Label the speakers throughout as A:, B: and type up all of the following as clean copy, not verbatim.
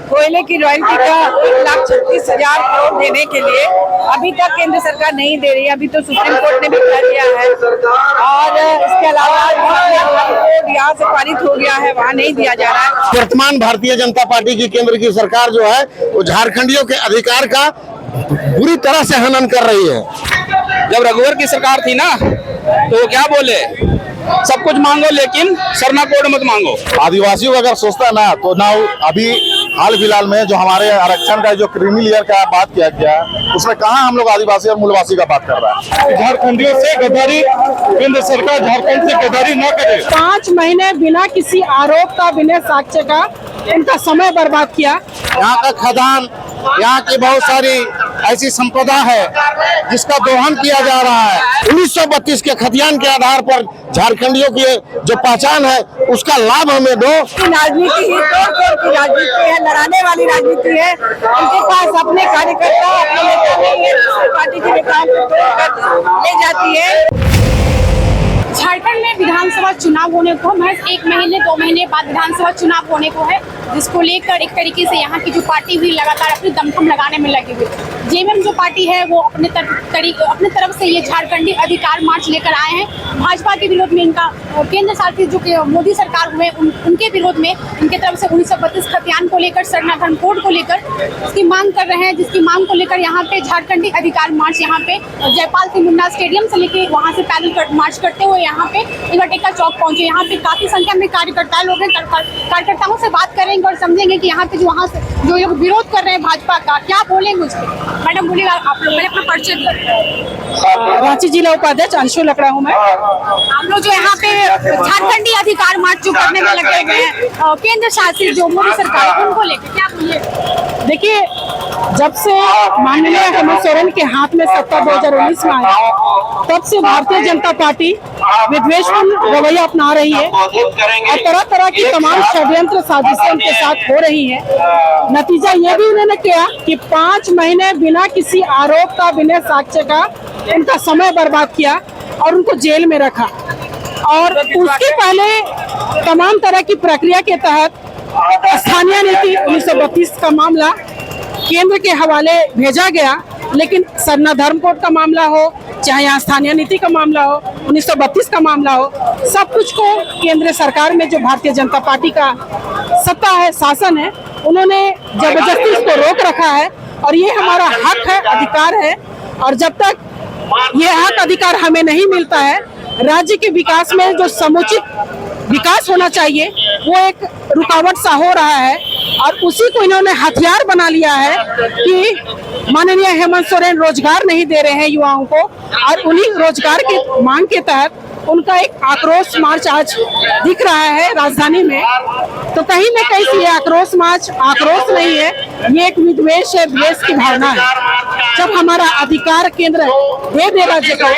A: कोयले की रॉयल्टी का 1,36,000 करोड़ देने के लिए अभी तक केंद्र सरकार नहीं दे रही है। अभी तो सुप्रीम कोर्ट ने भी कर दिया है और इसके अलावा यहाँ से पारित हो गया है, वहाँ नहीं दिया जा रहा है।
B: वर्तमान भारतीय जनता पार्टी की केंद्र की सरकार जो है वो झारखंडियों के अधिकार का बुरी तरह से हनन कर रही है।
C: जब रघुवर की सरकार थी ना तो वो क्या बोले, सब कुछ मांगो लेकिन सरना कोड मत मांगो।
B: आदिवासियों का अगर सोचता ना तो ना अभी हाल फिलहाल में जो हमारे आरक्षण का जो क्रीमी लेयर का बात किया गया उसमें कहाँ हम लोग आदिवासी और मूलवासी का बात कर रहा है।
D: झारखंडियों से गद्दारी, केंद्र सरकार झारखंड से गद्दारी न करे।
E: 5 महीने बिना किसी आरोप का, बिना साक्ष्य का उनका समय बर्बाद किया।
B: यहाँ का खदान, यहाँ की बहुत सारी ऐसी संपदा है जिसका दोहन किया जा रहा है। 1932 के खतियान के आधार पर झारखंडियों की जो पहचान है उसका लाभ हमें दो।
A: राजनीति ही तोड़-फोड़ की राजनीति है, लड़ाने वाली राजनीति है। उनके पास अपने कार्यकर्ता, अपने नेता नहीं है, दूसरी पार्टी के नेताओं को तोड़कर ले जाती है।
F: झारखंड में विधानसभा चुनाव होने को महज 1 महीने 2 महीने बाद विधानसभा चुनाव होने को है, जिसको लेकर एक तरीके से यहाँ की जो पार्टी हुई लगातार अपनी दमखम लगाने में लगी हुई। जेएमएम जो पार्टी है वो अपने तरफ से ये झारखंडी अधिकार मार्च लेकर आए हैं। भाजपा के विरोध में इनका केंद्र शासित जो मोदी सरकार हुए उनके विरोध में इनके तरफ से 1932 खतियान को लेकर, सरना धर्म कोड को लेकर इसकी मांग कर रहे हैं, जिसकी मांग को लेकर यहाँ पे झारखंडी अधिकार मार्च यहाँ पे जयपाल सिंह मुन्ना स्टेडियम से लेकर वहाँ से पैदल मार्च करते हुए यहाँ पे इनवर्टेका चौक पहुंचे। यहाँ पे काफी संख्या में कार्यकर्ता लोग हैं। कार्यकर्ताओं से बात करेंगे और समझेंगे कि यहाँ पे जो वहाँ से जो लोग विरोध कर रहे हैं भाजपा का, क्या बोलेंगे उसके। मैडम बोलिएगा, आप लोग मैंने अपना परिचय दिया।
E: रांची जिला उपाध्यक्ष अंशु लकड़ा हूँ मैं।
F: हम लोग जो यहाँ पे झारखंडी अधिकार मार्च जो करने में लगे हुए हैं केंद्र शासित जो मोदी सरकार है उनको लेकर क्या बोलिए।
E: देखिए, जब से माननीय हेमंत सोरेन के हाथ में सत्ता 2019 में आया तब से भारतीय जनता पार्टी विद्वेषपूर्ण रवैया अपना रही है और तरह तरह की तमाम षड्यंत्र साजिशें उनके साथ हो रही है। नतीजा ये भी उन्होंने किया कि 5 महीने बिना किसी आरोप का, बिना साक्ष्य का उनका समय बर्बाद किया और उनको जेल में रखा। और उसके पहले तमाम तरह की प्रक्रिया के तहत स्थानीय नीति 1932 का मामला केंद्र के हवाले भेजा गया, लेकिन सरना धर्म कोड का मामला हो, चाहे यहाँ स्थानीय नीति का मामला हो, 1932 का मामला हो, सब कुछ को केंद्र सरकार में जो भारतीय जनता पार्टी का सत्ता है, शासन है, उन्होंने जबरदस्ती इसको रोक रखा है। और ये हमारा हक है, अधिकार है, और जब तक ये हक अधिकार हमें नहीं मिलता है, राज्य के विकास में जो समुचित विकास होना चाहिए वो एक रुकावट सा हो रहा है। और उसी को इन्होंने हथियार बना लिया है कि माननीय हेमंत सोरेन रोजगार नहीं दे रहे हैं युवाओं को, और उन्हीं रोजगार की मांग के तहत उनका एक आक्रोश मार्च आज दिख रहा है राजधानी में। तो कहीं न कहीं से ये आक्रोश मार्च आक्रोश नहीं है, ये एक विद्वेष है, द्वेष की भावना है। जब हमारा अधिकार केंद्र दे दे राज्य को,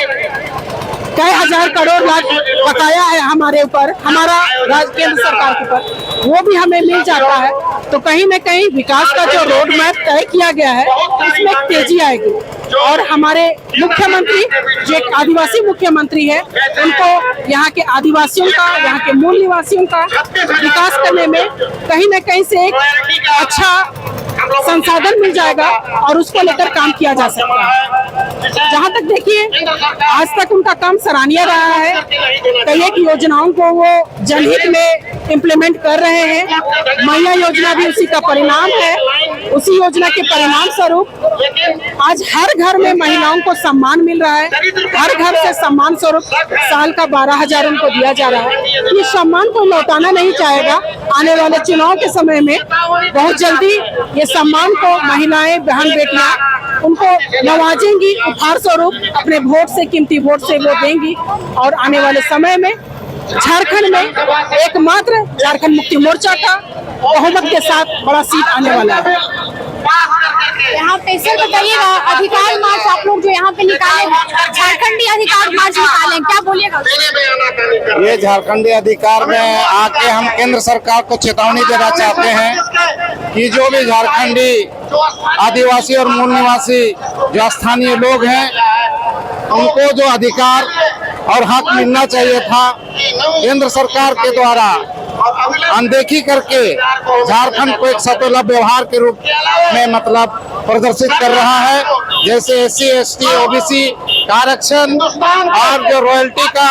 E: कई हजार करोड़ लाख बकाया है हमारे ऊपर, हमारा केंद्र सरकार के ऊपर, वो भी हमें मिल जाता है, तो कहीं न कहीं विकास का जो रोड मैप तय किया गया है इसमें एक तेजी आएगी। और हमारे मुख्यमंत्री जो एक आदिवासी मुख्यमंत्री है, उनको यहाँ के आदिवासियों का, यहाँ के मूल निवासियों का विकास करने में कहीं न कहीं से एक अच्छा संसाधन मिल जाएगा और उसको लेकर काम किया जा सकता है। जहाँ तक देखिए, आज तक उनका काम सराहनीय रहा है। कई एक योजनाओं को वो जनहित में इम्प्लीमेंट कर रहे हैं। महिला योजना भी उसी का परिणाम है। उसी योजना के परिणाम स्वरूप आज हर घर में महिलाओं को सम्मान मिल रहा है। हर घर से सम्मान स्वरूप साल का 12,000 उनको दिया जा रहा है। ये सम्मान को लौटाना नहीं चाहेगा। आने वाले चुनाव के समय में बहुत जल्दी ये सम्मान को महिलाएं, बहन बेटियां उनको नवाजेंगी, उपहार स्वरूप अपने वोट से, कीमती वोट से वो देंगी। और आने वाले समय में झारखंड में एकमात्र झारखंड मुक्ति मोर्चा का बहुमत के साथ बड़ा सीट आने वाला है।
F: यहाँ पे सर बताइएगा, अधिकार मार्च आप लोग जो यहाँ पे निकाले, झारखंडी अधिकार मार्च निकाले, क्या बोलिएगा।
B: ये झारखंडी अधिकार में आके हम केंद्र सरकार को चेतावनी देना चाहते हैं कि जो भी झारखंडी आदिवासी और मूल निवासी जो स्थानीय लोग हैं, उनको जो अधिकार और हक मिलना चाहिए था केंद्र सरकार के द्वारा अनदेखी करके झारखंड को एक सतोला व्यवहार के रूप में मतलब प्रदर्शित कर रहा है। जैसे SC ST OBC का आरक्षण और जो रॉयल्टी का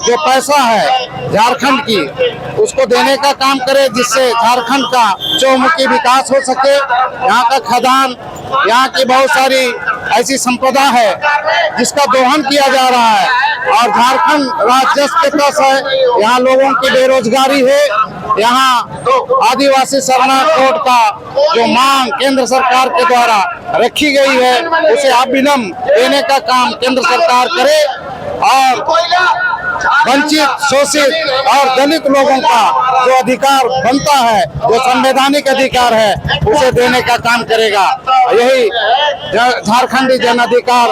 B: जो पैसा है झारखंड की, उसको देने का काम करे, जिससे झारखंड का चौमुखी विकास हो सके। यहाँ का खदान, यहाँ की बहुत सारी ऐसी संपदा है जिसका दोहन किया जा रहा है, और झारखंड राजस्व के तस है। यहाँ लोगों की बेरोजगारी है। यहाँ आदिवासी शरणार्थ कोड का जो मांग केंद्र सरकार के द्वारा रखी गई है, उसे अविलंब देने का काम केंद्र सरकार करे, और वंचित, शोषित और दलित लोगों का जो अधिकार बनता है, जो संवैधानिक अधिकार है, उसे देने का काम करेगा। यही झारखंडी जन अधिकार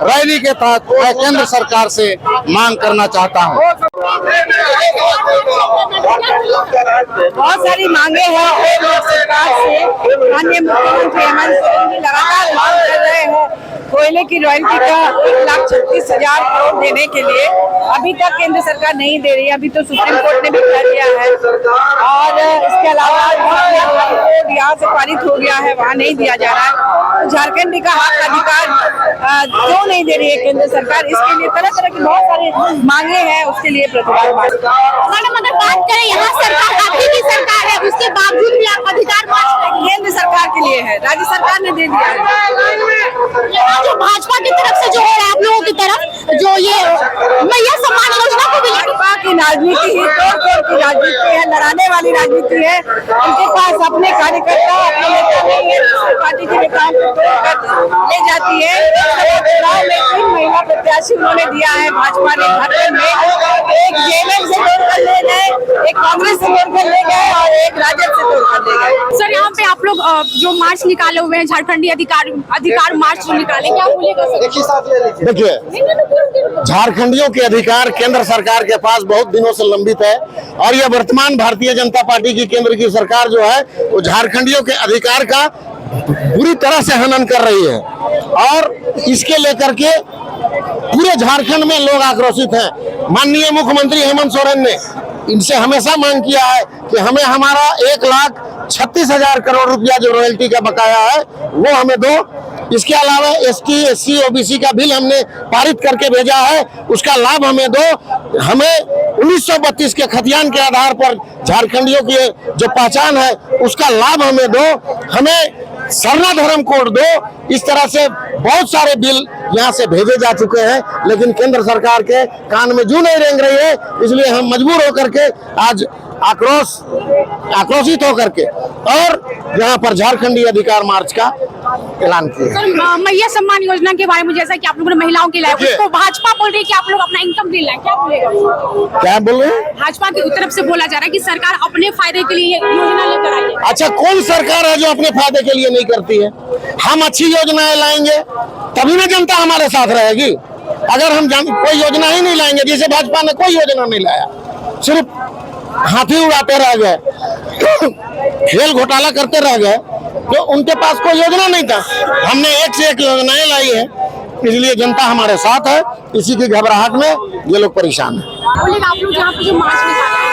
B: रैली के तहत मैं केंद्र सरकार से मांग करना चाहता हूँ।
A: बहुत सारी मांगे हैं केंद्र सरकार से। माननीय मुख्यमंत्री हेमंत सोरेन जी लगातार मांग कर रहे हैं कोयले की रॉयल्टी का 1,36,000 करोड़ देने के लिए। अभी तक केंद्र सरकार नहीं दे रही है। अभी तो सुप्रीम कोर्ट ने भी कह दिया है, और इसके अलावा यहाँ से पारित हो गया है, वहाँ नहीं दिया जा रहा है। तो झारखंडी का हक अधिकार क्यों नहीं दे रही है केंद्र सरकार? इसके लिए तरह तरह की बहुत सारी मांगे हैं, उसके लिए प्रतिवाद।
F: मैडम अगर बात करें, यहाँ सरकार आपकी भी सरकार है, उसके बावजूद भी आप अधिकार मांग,
A: केंद्र सरकार के लिए है, राज्य सरकार ने दे दिया है।
F: जो भाजपा की तरफ से जो हो रहा है, आप लोगों की तरफ जो ये मैया सम्मान योजना को मिला,
A: भाजपा की राजनीति ही तोड़-फोड़ की राजनीति है, लड़ाने वाली राजनीति है। उनके पास अपने कार्यकर्ता, अपने नेता नहीं है, दूसरी पार्टी के नेताओं को तोड़कर ले जाती है। चुनाव में 3 महिला प्रत्याशी उन्होंने दिया है भाजपा ने झारखंड में। एक JMM से तोड़कर ले गए, एक कांग्रेस से तोड़कर ले गए, और एक राजद से तोड़कर ले गए।
F: सर यहाँ पे आप लोग जो मार्च निकाले हुए हैं, झारखंडी अधिकार मार्च जो निकाले, क्या बोलेगा सर?
G: देखिए, झारखंडियों के अधिकार केंद्र सरकार के पास बहुत दिनों से लंबित है, और यह वर्तमान भारतीय जनता पार्टी की केंद्र की सरकार जो है वो झारखंडियों के अधिकार का बुरी तरह से हनन कर रही है, और इसके लेकर के पूरे झारखंड में लोग आक्रोशित हैं। माननीय मुख्यमंत्री हेमंत सोरेन ने इनसे हमेशा मांग किया है कि हमें हमारा 1,36,000 करोड़ रुपया जो रॉयल्टी का बकाया है वो हमें दो। इसके अलावा ST SC OBC का बिल हमने पारित करके भेजा है, उसका लाभ हमें दो। हमें 1932 के खतियान के आधार पर झारखंडियों की जो पहचान है उसका लाभ हमें दो। हमें सरना धर्म कोड दो। इस तरह से बहुत सारे बिल यहाँ से भेजे जा चुके हैं, लेकिन केंद्र सरकार के कान में जू नहीं रेंग रही है। इसलिए हम मजबूर होकर के आज आक्रोशित होकर के और यहाँ पर झारखंडी अधिकार मार्च का ऐलान किया।
F: सर मैया सम्मान योजना के बारे में, जैसा कि आप लोगों ने महिलाओं के लिए उसको भाजपा बोल रही है कि आप लोग अपना इनकम ले लाए, क्या बोलेगा?
G: क्या बोल रहे हैं?
F: भाजपा की तरफ से बोला जा रहा है कि सरकार अपने फायदे के लिए योजना लेकर आई है।
G: अच्छा, कौन सरकार है जो अपने फायदे के लिए नहीं करती है? हम अच्छी योजनाएं लाएंगे तभी ना जनता हमारे साथ रहेगी। अगर हम कोई योजना ही नहीं लाएंगे, जैसे भाजपा ने कोई योजना नहीं लाया, सिर्फ हाथी उड़ाते रह गए, खेल घोटाला करते रह गए, तो उनके पास कोई योजना नहीं था। हमने एक से एक योजनाएं लाई है, इसलिए जनता हमारे साथ है। इसी की घबराहट में ये लोग परेशान हैं।
F: बोलेगा आप लोग यहाँ पे जो मार्च निकाला है,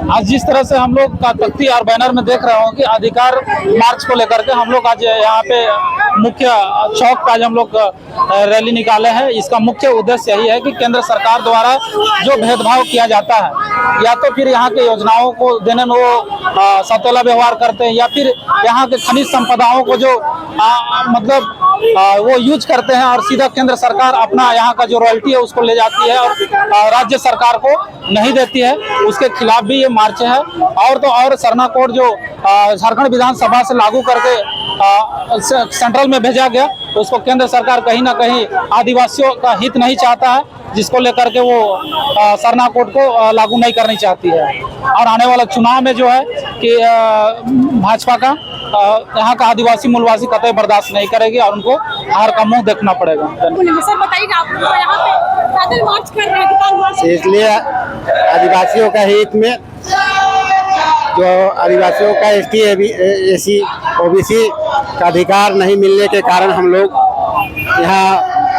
C: आज जिस तरह से हम लोग का तख्ती और बैनर में देख रहे हो कि अधिकार मार्च को लेकर के हम लोग आज यहाँ पे मुख्य चौक पर आज हम लोग रैली निकाले हैं। इसका मुख्य उद्देश्य यही है कि केंद्र सरकार द्वारा जो भेदभाव किया जाता है, या तो फिर यहाँ के योजनाओं को देने में वो सतोला व्यवहार करते हैं, या फिर यहाँ के खनिज संपदाओं को जो मतलब वो यूज करते हैं, और सीधा केंद्र सरकार अपना यहाँ का जो रॉयल्टी है उसको ले जाती है और राज्य सरकार को नहीं देती है। उसके खिलाफ भी ये मार्च है। और तो और सरना कोड जो झारखंड विधानसभा से लागू करके सेंट्रल में भेजा गया, तो उसको केंद्र सरकार कहीं ना कहीं आदिवासियों का हित नहीं चाहता है, जिसको लेकर के वो सरना कोड को लागू नहीं करनी चाहती है। और आने वाला चुनाव में जो है कि भाजपा का यहाँ का आदिवासी मूलवासी कतई बर्दाश्त नहीं करेगी और उनको हार का मुंह देखना पड़ेगा।
F: सर बताइए, आप लोग यहाँ पे पैदल मार्च कर रहे हैं,
G: इसलिए आदिवासियों का हित में, जो आदिवासियों का ST SC OBC का अधिकार नहीं मिलने के कारण हम लोग यहाँ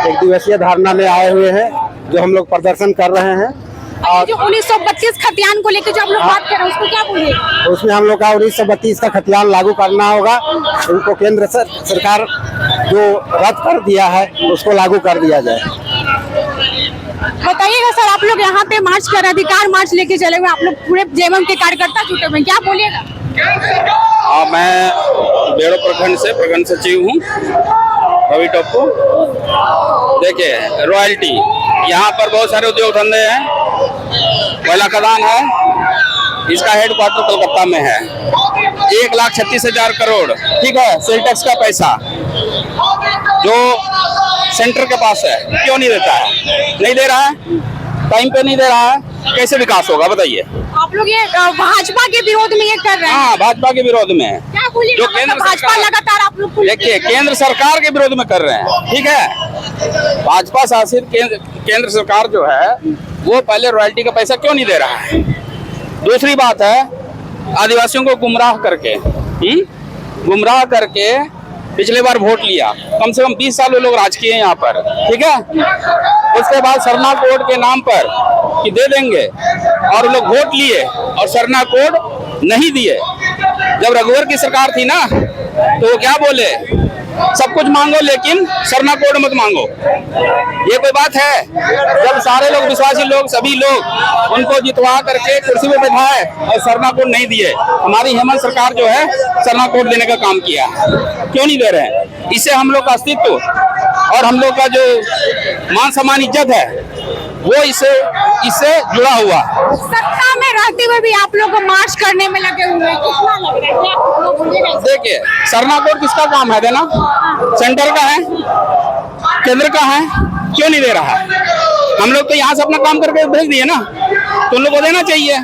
G: एक दिवसीय धरना में आए हुए हैं, जो हम लोग प्रदर्शन कर रहे हैं।
F: और जो 1932 खतियान को लेकर जो आप लोग बात कर रहे हैं उसको क्या बोलिए?
B: उसमें हम लोग का 1932 का खतियान लागू करना होगा। उनको केंद्र सरकार जो रद्द कर दिया है उसको लागू कर दिया जाए।
F: बताइएगा सर, आप लोग यहाँ पे मार्च कर अधिकार मार्च लेके चले हुए, आप लोग पूरे जेएमएम के कार्यकर्ता जुटे हुए, क्या बोलिएगा?
H: मैं बेड़ो प्रखंड सचिव हूँ रवि टप्पू। देखिए, रॉयल्टी यहाँ पर बहुत सारे उद्योग धंधे हैं। कोयला खदान है, इसका हेडक्वार्टर कोलकाता में है। 1,36,000 करोड़, ठीक है, सेल टैक्स का पैसा जो सेंटर के पास है, क्यों नहीं देता है? नहीं दे रहा है, टाइम पे नहीं दे रहा है, कैसे विकास होगा बताइए?
F: आप लोग ये भाजपा के विरोध में ये कर रहे हैं?
H: हाँ, भाजपा के विरोध में।
F: क्या बोलिएगा?
H: जो केंद्र
F: भाजपा लगातार आप लोग को
H: देखिए, केंद्र सरकार के विरोध में कर रहे हैं, ठीक है। भाजपा शासित केंद्र सरकार जो है वो पहले रॉयल्टी का पैसा क्यों नहीं दे रहा है? दूसरी बात है, आदिवासियों को गुमराह करके पिछले बार वोट लिया। कम से कम 20 साल वो लोग राज किए हैं यहाँ पर, ठीक है। उसके बाद सरना कोड के नाम पर कि दे देंगे, और वो लोग वोट लिए और सरना कोड नहीं दिए। जब रघुवर की सरकार थी ना, तो वो क्या बोले? सब कुछ मांगो लेकिन सरना कोड मत मांगो। ये कोई बात है? जब सारे लोग, विश्वासी लोग, सभी लोग उनको जितवा करके कुर्सी पे बैठाए और सरना कोड नहीं दिए। हमारी हेमंत सरकार जो है सरना कोड देने का काम किया, क्यों नहीं दे रहे हैं? इससे हम लोग का अस्तित्व और हम लोग का जो मान सम्मान इज्जत है वो इससे जुड़ा हुआ।
F: सत्ता में रहते हुए भी आप लोग को मार्च करने में लगे हुए हैं, कितना लग रहा है?
H: देखिए, सरना कोड किसका काम है देना? सेंटर का है, केंद्र का है, क्यों नहीं दे रहा है? हम लोग तो यहाँ से अपना काम करके भेज दिए ना, तो उन लोग को देना चाहिए।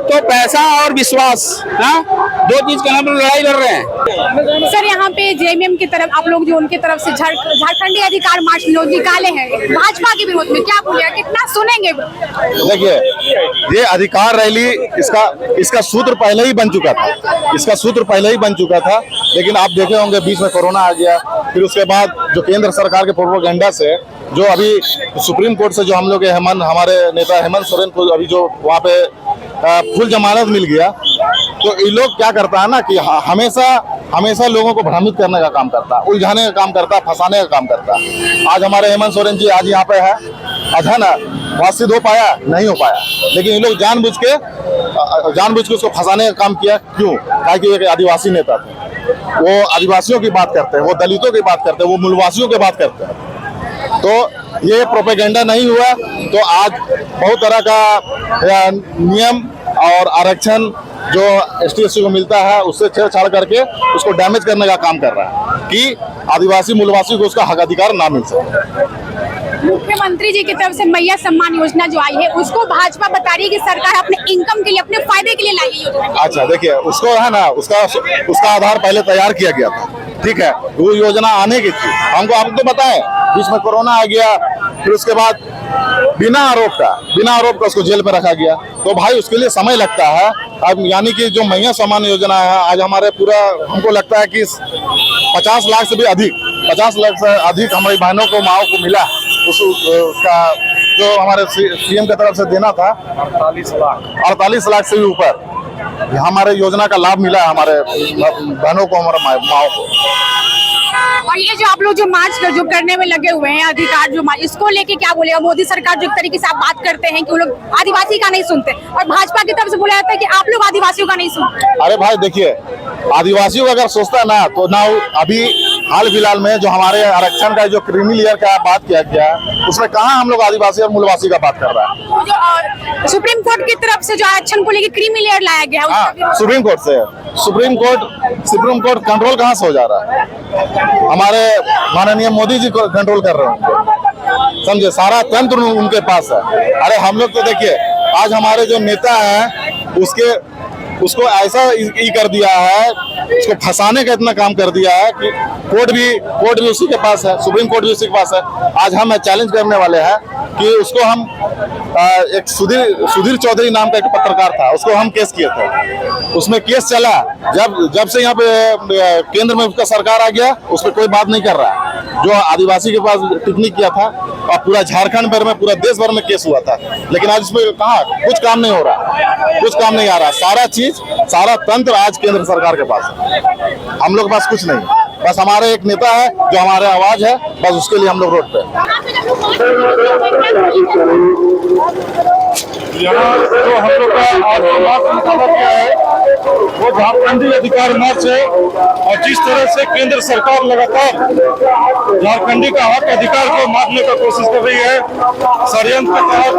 H: तो पैसा और विश्वास, हाँ, दो चीज के नाम पर लड़ाई लड़ रहे हैं।
F: सर, यहाँ पे जेएमएम की तरफ आप लोग जो उनकी तरफ से झारखंडी अधिकार मार्च लोग निकाले हैं भाजपा के विरोध में, क्या बोलिए, कितना सुनेंगे?
G: देखिए, ये अधिकार रैली इसका सूत्र पहले ही बन चुका था, लेकिन आप देखे होंगे बीच में कोरोना आ गया। फिर उसके बाद जो केंद्र सरकार के प्रोपेगेंडा से जो अभी सुप्रीम कोर्ट से जो हम लोग हमारे नेता हेमंत सोरेन को अभी जो वहाँ पे फुल जमानत मिल गया, तो ये लोग क्या करता है ना कि हमेशा लोगों को भ्रमित करने का काम करता है, उलझाने का काम करता है, फंसाने का काम करता है। आज हमारे हेमंत सोरेन जी आज यहाँ पे है, है ना, बात सिद्ध हो पाया? नहीं हो पाया। लेकिन ये लोग जानबूझ के उसको फंसाने का काम किया। क्यों? ताकि एक आदिवासी नेता थे, वो आदिवासियों की बात करते हैं, वो दलितों की बात करते हैं, वो मूलवासियों की बात करते हैं। तो ये प्रोपेगेंडा नहीं हुआ, तो आज बहुत तरह का नियम और आरक्षण जो ST/SC को मिलता है उससे छेड़छाड़ करके उसको डैमेज करने का काम कर रहा है कि आदिवासी मूलवासी को उसका हक अधिकार ना मिल सके।
F: मुख्यमंत्री जी की तरफ से मैया सम्मान योजना जो आई है उसको भाजपा बता रही है कि सरकार अपने इनकम के लिए, अपने फायदे के लिए लाई है योजना।
G: अच्छा, देखिए, उसको है ना, उसका आधार पहले तैयार किया गया था, ठीक है। वो योजना आने की थी, आपको बताएं, बीच में कोरोना आ गया, फिर उसके बाद बिना आरोप का उसको जेल में रखा गया। तो भाई उसके लिए समय लगता है। अब यानी कि जो मैया सम्मान योजना है, आज हमारे पूरा, हमको लगता है कि 50 लाख से भी अधिक हमारी बहनों को, माओ को मिला। उसका जो हमारे CM की तरफ से देना था 48 लाख से भी ऊपर हमारे योजना का लाभ मिला है हमारे बहनों को, हमारे माओ को।
F: और ये जो आप लोग जो मार्च जो करने में लगे हुए हैं अधिकार जो मार्च, इसको लेके क्या बोलेगा? मोदी सरकार जो तरीके से आप बात करते हैं कि वो लोग आदिवासी का नहीं सुनते, और भाजपा की तरफ से बोला जाता है कि आप लोग आदिवासियों का नहीं सुनते।
G: अरे भाई देखिए, आदिवासियों का अगर सोचता है ना, तो ना अभी हाल फिलहाल में जो हमारे आरक्षण का जो क्रीमी लेयर का बात किया गया, उसमें कहाँ हम लोग आदिवासी और मूलवासी का बात कर रहा है?
F: जो सुप्रीम कोर्ट की तरफ से जो आरक्षण को लेकर क्रीमी लेयर लाया गया है,
G: सुप्रीम कोर्ट कंट्रोल कहाँ से हो जा रहा है? हमारे माननीय मोदी जी को कंट्रोल कर रहे हैं, समझे, सारा तंत्र उनके पास है। अरे हम लोग तो देखिए, आज हमारे जो नेता हैं उसको ऐसा ही कर दिया है, उसको फंसाने का इतना काम कर दिया है कि कोर्ट भी उसी के पास है, सुप्रीम कोर्ट भी उसी के पास है। आज हम चैलेंज करने वाले हैं कि उसको हम एक सुधीर चौधरी नाम का एक पत्रकार था, उसको हम केस किए थे। उसमें केस चला, जब से यहाँ पे केंद्र में उसका सरकार आ गया, उस पर कोई बात नहीं कर रहा है।
D: जो आदिवासी के पास टिप्पणी किया था और पूरा झारखंड भर में, पूरा देश भर में केस हुआ था, लेकिन आज इसमें कहा कुछ काम नहीं हो रहा, कुछ काम नहीं आ रहा। सारा चीज, सारा तंत्र आज केंद्र सरकार के पास है, हम लोग के पास कुछ नहीं। बस हमारे एक नेता है जो हमारे आवाज है, बस उसके लिए हम लोग रोड पे।
I: यहाँ जो हम लोग का आज मार्च निकाला गया है वो झारखंडी अधिकार मार्च है। और जिस तरह से केंद्र सरकार लगातार झारखंडी का हक अधिकार को मारने का कोशिश कर रही है, षड्यंत्र के तहत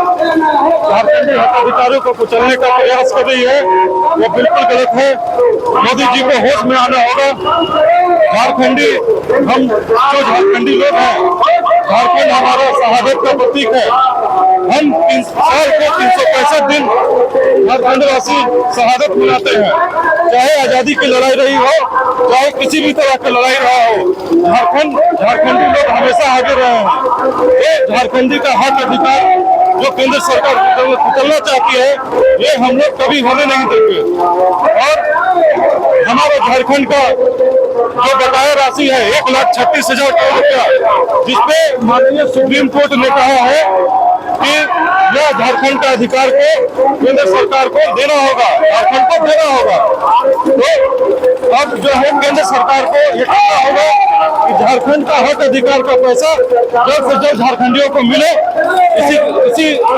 I: झारखंडी हक अधिकारियों को कुचलने का प्रयास कर रही है, वो बिल्कुल गलत है। मोदी जी को होश में आना होगा। झारखंडी, हम जो झारखंडी लोग हैं, झारखंड हमारा शहादत का प्रतीक है। हम 3 साल को 365 दिन झारखंडवासी शहादत मनाते हैं, चाहे आजादी की लड़ाई रही हो, चाहे किसी भी तरह की लड़ाई रहा हो। झारखंडी लोग हमेशा आगे रहे हैं। ये झारखंडी का हक अधिकार जो केंद्र सरकार कुचलना चाहती है, ये हम लोग कभी होने नहीं देंगे। और हमारा झारखंड का जो बकाया राशि है 1,36,000 करोड़ रुपया, जिसपे माननीय सुप्रीम कोर्ट ने कहा है कि यह झारखंड का अधिकार को केंद्र सरकार को देना होगा, झारखंड को देना होगा। तो अब जो है केंद्र सरकार को ये कहना होगा कि झारखंड का हक अधिकार का पैसा जल्द से जल्द झारखंडियों को मिले। इसी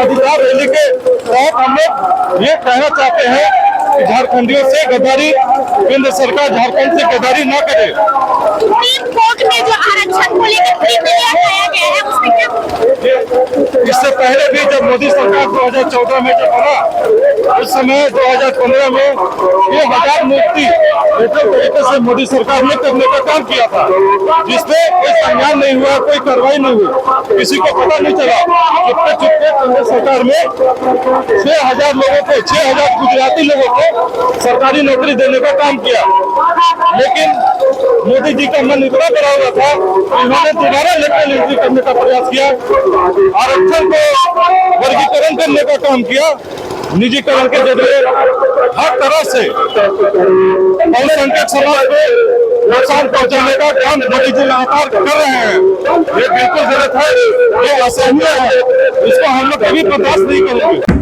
I: अधिकार रैली के तहत हम लोग ये कहना चाहते हैं कि झारखंडियों से गद्दारी, केंद्र सरकार झारखंड से गद्दारी न करे।
F: सुप्रीम कोर्ट में जो आरक्षण को लेकर लाया गया है उसमें क्या?
I: इससे पहले भी जब मोदी सरकार 2014 में जब बना, उस समय 2015 में 1000 नियुक्ति बेहतर तरीके से मोदी सरकार ने करने का काम किया था, जिसपे कोई संज्ञान नहीं हुआ, कोई कार्रवाई नहीं हुई, किसी को पता नहीं चला। चुपके चुपके केंद्र सरकार में 6000 लोगों को, 6000 गुजराती लोगों को सरकारी नौकरी देने का काम किया। लेकिन मोदी जी का मन इतना बड़ा हुआ था कि उन्होंने दोबारा लेटरल एंट्री करने का प्रयास किया, आरक्षण को वर्गीकरण करने का काम किया, निजीकरण के जरिए हर तरह से बहुसंख्यक समाज को नुकसान पहुंचाने का काम मोदी जी लगातार कर रहे हैं। ये बिल्कुल गलत है, ये असहनीय है, इसको हम लोग कभी बर्दाश्त नहीं करेंगे।